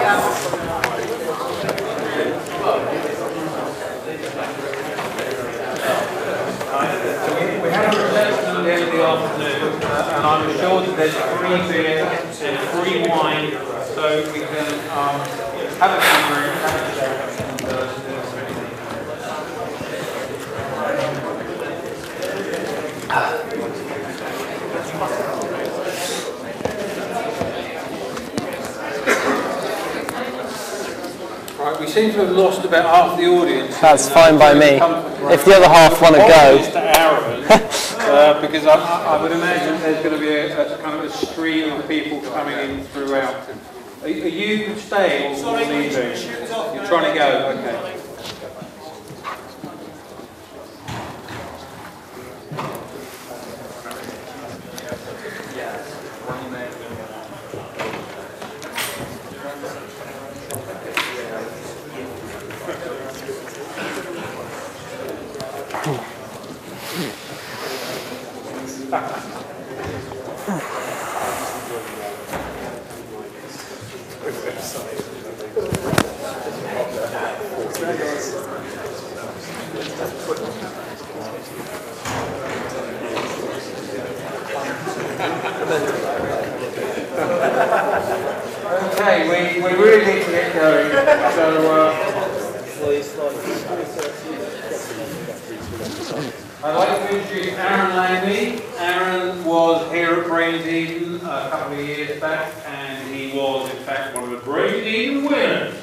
We have a reception at the end of the afternoon, and I'm sure that there's free beer, there's free wine, so we can have a few drinks, have a chat, Right, we seem to have lost about half the audience. That's fine by me. If the other half want to go. Because I would imagine there's going to be a kind of a stream of people coming in throughout. Are you staying or leaving? You're trying to go? Okay. Okay, we really need to get going. So, I'd like to introduce Arran Langmead. Arran was here at Brains Eden a couple of years back, and he was, in fact, one of the Brains Eden winners.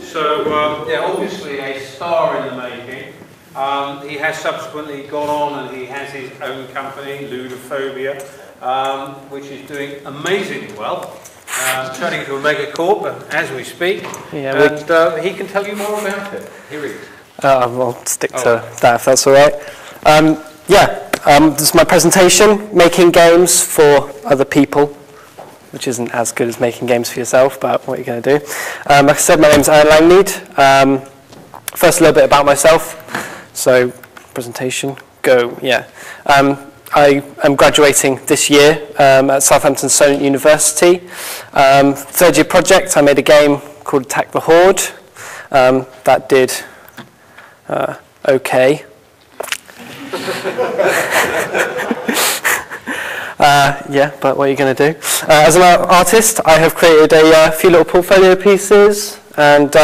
So, yeah, obviously a star in the making. He has subsequently gone on and he has his own company, Ludophobia, which is doing amazingly well. Turning into a mega corp as we speak, yeah, and he can tell you more about it. Here he is. I'll stick to that if that's all right. This is my presentation, making games for other people, which isn't as good as making games for yourself, but what are you going to do? Like I said, my name's Arran Langmead. First, a little bit about myself. So, presentation, go, yeah. I am graduating this year at Southampton Solent University. Third year project, I made a game called Attack the Horde. That did okay. Yeah, but what are you going to do? As an artist, I have created a few little portfolio pieces, and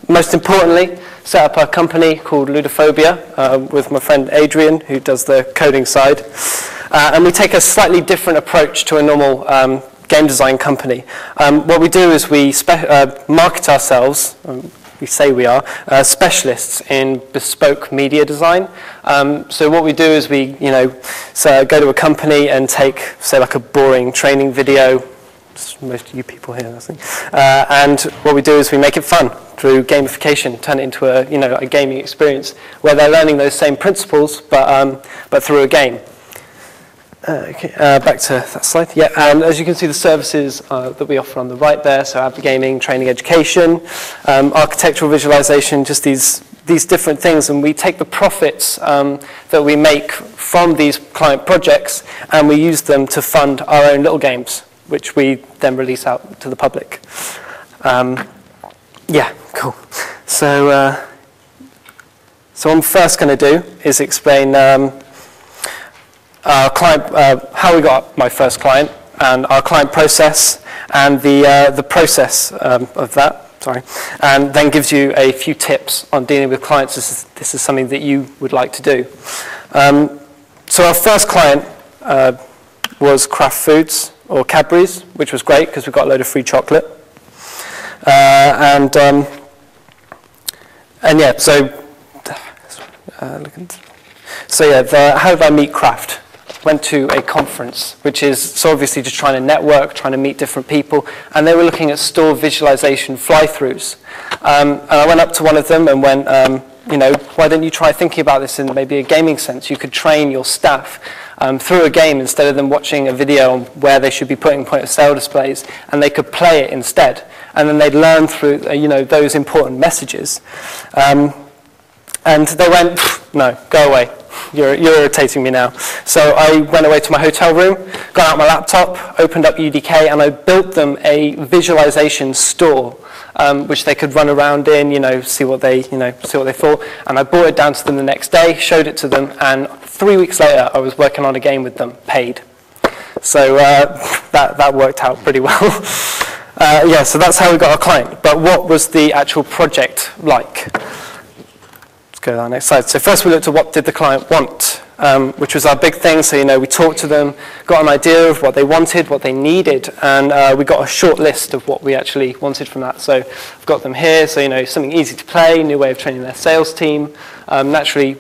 most importantly, set up a company called Ludophobia with my friend Adrian, who does the coding side. And we take a slightly different approach to a normal game design company. What we do is we market ourselves, we say we are, specialists in bespoke media design. So what we do is we go to a company and take, say, like a boring training video. Most of you people here, I think. And what we do is we make it fun through gamification, turn it into a gaming experience where they're learning those same principles, but through a game. Back to that slide. Yeah, and as you can see, the services that we offer on the right there. So, app gaming, training, education, architectural visualization, just these different things, and we take the profits that we make from these client projects, and we use them to fund our own little games, which we then release out to the public. Yeah, cool. So what I'm first going to do is explain our client, how we got my first client, and our client process, and the process of that. Sorry, and then gives you a few tips on dealing with clients. This is something that you would like to do. So our first client was Kraft Foods, or Cadbury's, which was great because we got a load of free chocolate. And yeah, so how did I meet Kraft? Went to a conference, which is so obviously just trying to network, trying to meet different people, and they were looking at store visualization fly-throughs. And I went up to one of them and went, why don't you try thinking about this in maybe a gaming sense? You could train your staff through a game instead of them watching a video on where they should be putting point-of-sale displays, and they could play it instead. And then they'd learn through, those important messages. And they went, no, go away. you're irritating me now. So I went away to my hotel room, got out my laptop, opened up UDK, and I built them a visualization store, which they could run around in, see what they thought. And I brought it down to them the next day, showed it to them, and 3 weeks later, I was working on a game with them, paid. So that worked out pretty well. Yeah, so that's how we got our client. But what was the actual project like? Let's go to our next slide. So first we looked at what did the client want, which was our big thing. So, we talked to them, got an idea of what they wanted, what they needed, and we got a short list of what we actually wanted from that. So I've got them here. So, something easy to play, new way of training their sales team. Naturally,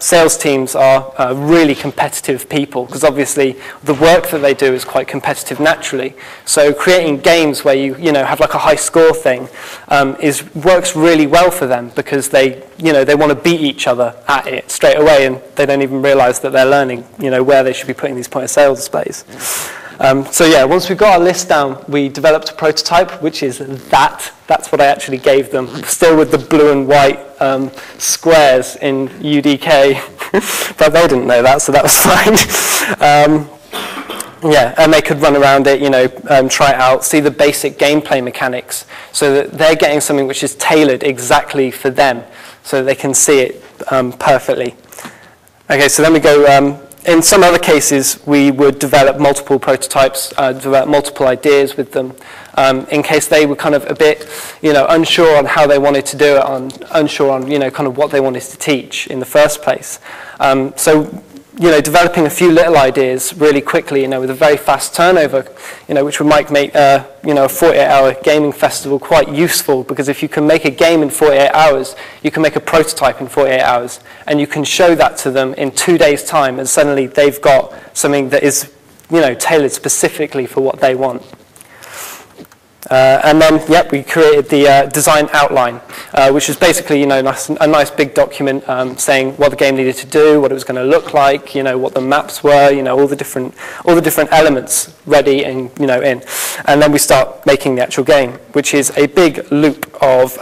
sales teams are really competitive people because obviously the work that they do is quite competitive naturally. So creating games where you have like a high score thing works really well for them because they want to beat each other at it straight away, and they don't even realise that they're learning where they should be putting these point of sale displays. So yeah, once we got our list down, we developed a prototype, which is that. That's what I actually gave them, still with the blue and white squares in UDK. But they didn't know that, so that was fine. Yeah, and they could run around it, try it out, see the basic gameplay mechanics, so that they're getting something which is tailored exactly for them, so that they can see it perfectly. Okay, so then we go. In some other cases, we would develop multiple prototypes, develop multiple ideas with them, in case they were kind of a bit, unsure on how they wanted to do it, unsure on, kind of what they wanted to teach in the first place. So, developing a few little ideas really quickly, with a very fast turnover, which might make, a 48-hour gaming festival quite useful, because if you can make a game in 48 hours, you can make a prototype in 48 hours, and you can show that to them in 2 days' time, and suddenly they've got something that is, tailored specifically for what they want. And then, we created the design outline, which is basically, a nice big document saying what the game needed to do, what it was going to look like, what the maps were, all the different elements ready and in. And then we start making the actual game, which is a big loop of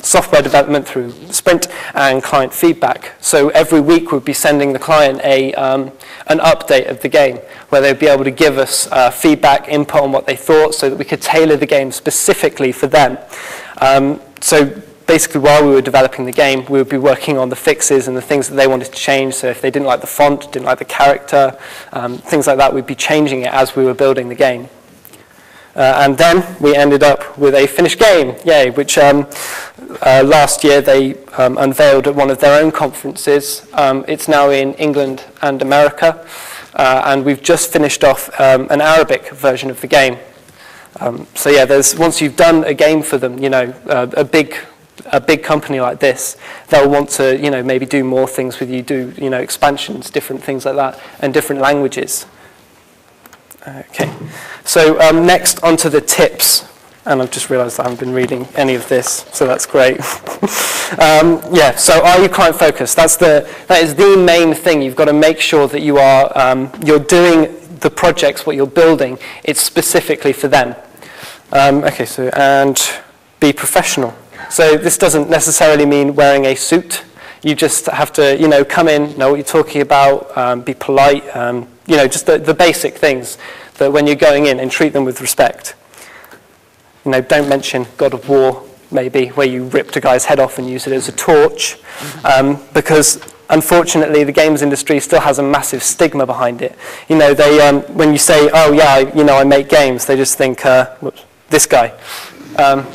software development through Sprint and client feedback. So every week we'd be sending the client an update of the game, where they'd be able to give us feedback, input on what they thought, so that we could tailor the game specifically for them. So basically, while we were developing the game, we would be working on the fixes and the things that they wanted to change. So if they didn't like the font, didn't like the character, things like that, we'd be changing it as we were building the game. And then we ended up with a finished game, yay, which last year they unveiled at one of their own conferences. It's now in England and America, and we've just finished off an Arabic version of the game. So yeah, once you've done a game for them, a big company like this, they'll want to, maybe do more things with you, do, expansions, different things like that, and different languages. Okay, so next onto the tips, and I've just realised I haven't been reading any of this, so that's great. Yeah, so are you client focused? That is the main thing. You've got to make sure that you are you're doing the projects, what you're building, it's specifically for them. Okay, so and be professional. So this doesn't necessarily mean wearing a suit. You just have to, come in, know what you're talking about, be polite, just the basic things that when you're going in, and treat them with respect. Don't mention God of War, maybe, where you ripped a guy's head off and use it as a torch, because unfortunately the games industry still has a massive stigma behind it. They when you say, oh yeah, I make games, they just think, whoops, this guy.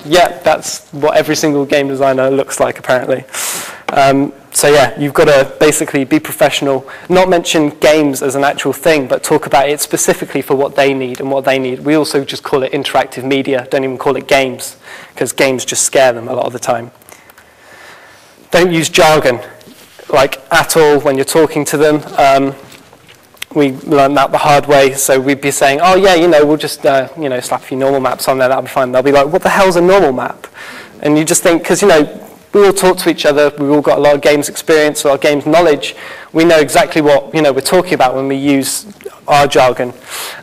Yeah, that's what every single game designer looks like, apparently. So yeah, you've got to basically be professional, not mention games as an actual thing, but talk about it specifically for what they need and what they need. We also just call it interactive media, don't even call it games, because games just scare them a lot of the time. Don't use jargon, at all when you're talking to them. We learned that the hard way, so we'd be saying, oh yeah, we'll just, slap a few normal maps on there, that'll be fine. They'll be like, what the hell's a normal map? And you just think, because, we all talk to each other, we've all got a lot of games experience, a lot of games knowledge, we know exactly what, we're talking about when we use our jargon,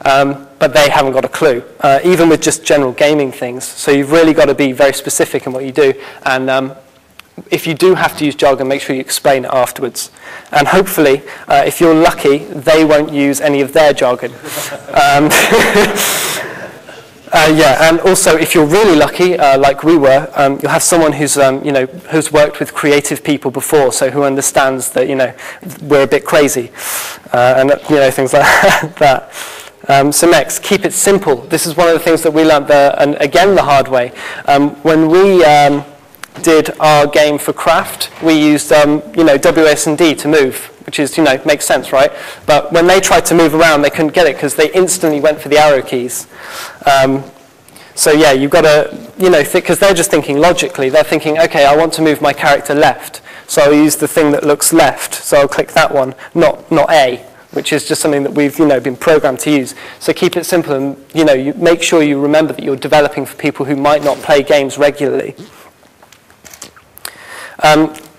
but they haven't got a clue, even with just general gaming things. So you've really got to be very specific in what you do, and if you do have to use jargon, make sure you explain it afterwards. And hopefully, if you're lucky, they won't use any of their jargon. Yeah, and also if you're really lucky, like we were, you'll have someone who's who's worked with creative people before, so who understands that we're a bit crazy, and things like that. So next, keep it simple. This is one of the things that we learned, and again the hard way. When we did our game for Craft, we used WSD to move, which is makes sense, right? But when they tried to move around, they couldn't get it because they instantly went for the arrow keys. So yeah, you've got to because they're just thinking logically. They're thinking, okay, I want to move my character left, so I'll use the thing that looks left. So I'll click that one, not A, which is just something that we've been programmed to use. So keep it simple, and you make sure you remember that you're developing for people who might not play games regularly.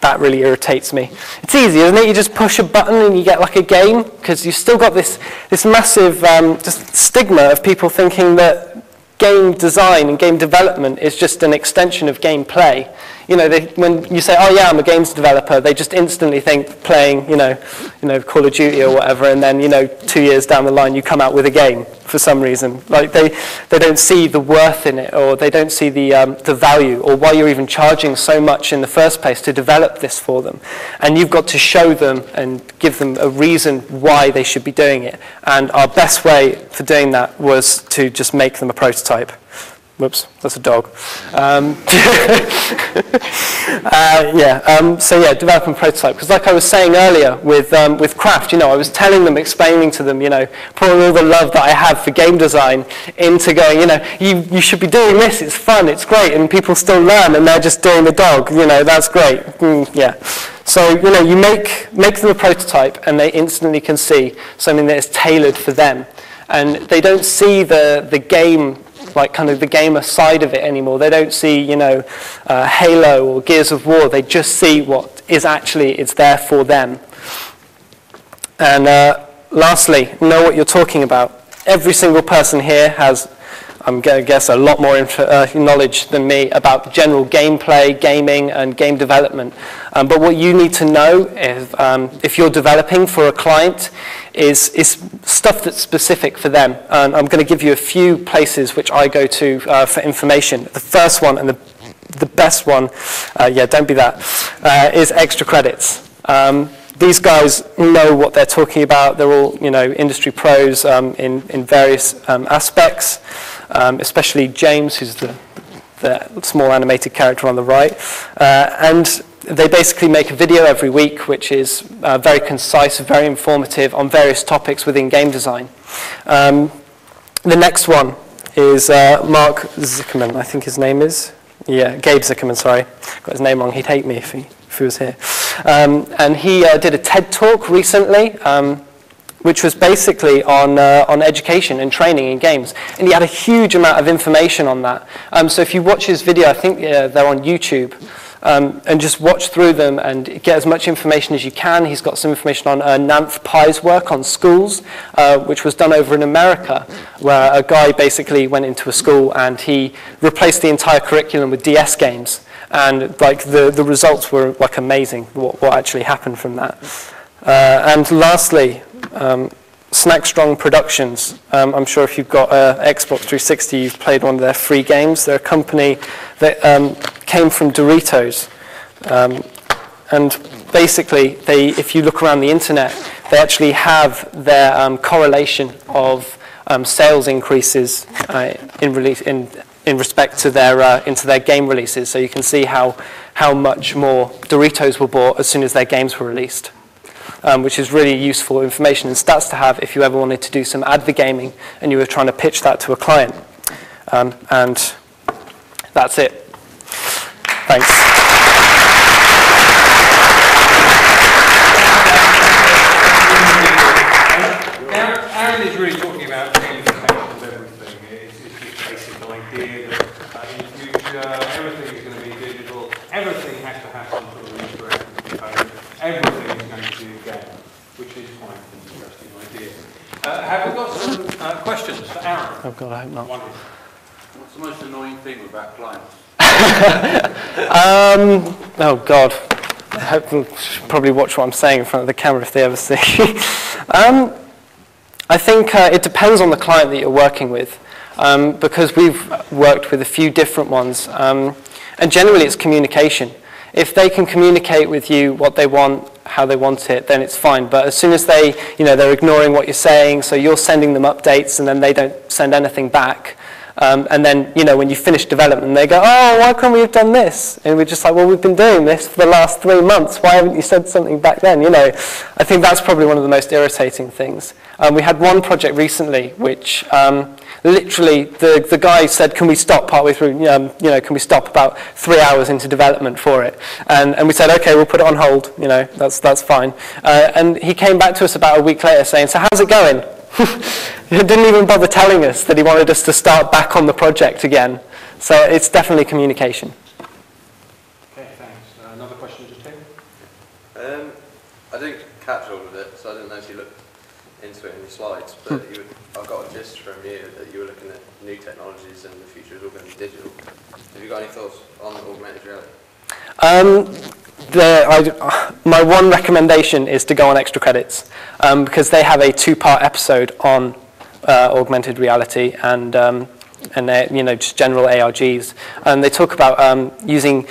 That really irritates me. It's easy, isn't it? You just push a button and you get like a game, because you've still got this massive just stigma of people thinking that game design and game development is just an extension of gameplay. When you say, "Oh yeah, I'm a games developer," they just instantly think playing, Call of Duty or whatever, and then 2 years down the line you come out with a game for some reason. Like they don't see the worth in it, or they don't see the value, or why you're even charging so much in the first place to develop this for them. And you've got to show them and give them a reason why they should be doing it. And our best way for doing that was to just make them a prototype. Whoops, that's a dog. So yeah, develop and prototype. Because like I was saying earlier with Craft, I was telling them, explaining to them, pouring all the love that I have for game design into going, you should be doing this, it's fun, it's great, and people still learn, and they're just doing the dog, that's great. Yeah. So, you make them a prototype, and they instantly can see something that is tailored for them. And they don't see the game, like kind of the gamer side of it anymore. They don't see, Halo or Gears of War. They just see what is actually, it's there for them. And lastly, know what you're talking about. Every single person here has, I'm going to guess, a lot more knowledge than me about general gameplay, gaming, and game development. But what you need to know is, if you're developing for a client, is stuff that's specific for them. And I'm going to give you a few places which I go to for information. The first one, and the best one, yeah, don't be that, is extra credits. These guys know what they're talking about. They're all, industry pros in various aspects, especially James, who's the small animated character on the right. And they basically make a video every week, which is very concise, very informative on various topics within game design. The next one is Mark Zuckerman, I think his name is. Yeah, Gabe Zuckerman, sorry. Got his name wrong. He'd hate me if he was here. And he did a TED Talk recently, which was basically on education and training in games. And he had a huge amount of information on that. So if you watch his video, I think they're on YouTube, and just watch through them and get as much information as you can. He's got some information on Nanth Pai's work on schools, which was done over in America, where a guy basically went into a school and he replaced the entire curriculum with DS games. And like the results were like amazing, what actually happened from that. And lastly, Snack Strong Productions. I'm sure if you've got Xbox 360, you've played one of their free games. They're a company that came from Doritos. And basically, if you look around the internet, they actually have their correlation of sales increases in respect to into their game releases. So you can see how much more Doritos were bought as soon as their games were released. Which is really useful information and stats to have if you ever wanted to do some advergaming and you were trying to pitch that to a client. And that's it. Thanks. Arran is really talking about gamification of everything. It's this basic idea that in the future everything is going to be digital, everything has to have some sort of interactive component, everything is going to be a game, which is quite an interesting idea. Have we got some questions for Arran? Oh God, I hope not. What's the most annoying thing about clients? Oh, God. I hope they'll probably watch what I'm saying in front of the camera if they ever see. I think it depends on the client that you're working with, because we've worked with a few different ones. And generally, it's communication. If they can communicate with you what they want, how they want it, then it's fine. But as soon as they're ignoring what you're saying, so you're sending them updates and then they don't send anything back, and then, when you finish development, they go, oh, why can't we have done this? And we're just like, well, we've been doing this for the last 3 months. Why haven't you said something back then? I think that's probably one of the most irritating things. We had one project recently which literally the guy said, can we stop partway through, can we stop about 3 hours into development for it? And we said, okay, we'll put it on hold, that's fine. And he came back to us about a week later saying, so how's it going? He didn't even bother telling us that he wanted us to start back on the project again. So it's definitely communication. Okay, thanks. Another question just here? I didn't catch all of it, so I didn't know if you looked into it in your slides, but I got a gist from you that you were looking at new technologies and the future is all going to be digital. Have you got any thoughts on augmented reality? My one recommendation is to go on Extra Credits, because they have a 2-part episode on augmented reality and just general ARGs, and they talk about using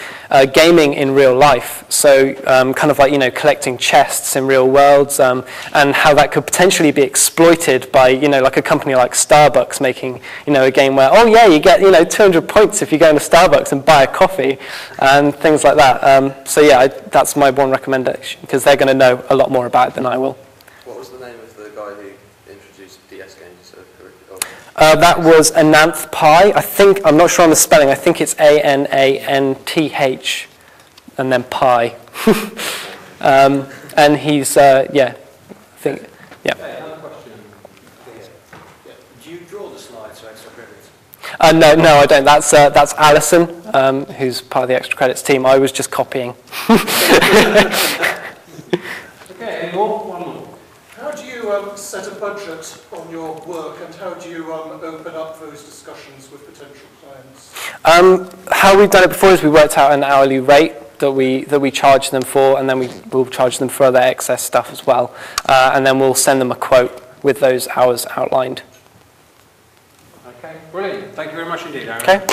gaming in real life, so kind of like collecting chests in real worlds, and how that could potentially be exploited by like a company like Starbucks making a game where, oh yeah, you get 200 points if you go into Starbucks and buy a coffee and things like that. So yeah, that's my one recommendation, because they're going to know a lot more about it than I will. What was the name of the guy who introduced DS games? That was Ananth Pai. I'm not sure on the spelling. I think it's Ananth and then Pi. And he's, yeah. Okay, another question. Do you draw the slides for Extra Credits? No, I don't. That's Alison, who's part of the Extra Credits team. I was just copying. Okay, any more? One more. How do you set a budget on your work, and how do you open up those discussions with potential clients? How we've done it before is we worked out an hourly rate that we charge them for, and then we'll charge them for other excess stuff as well, and then we'll send them a quote with those hours outlined. Okay, brilliant. Thank you very much indeed, Aaron. Okay.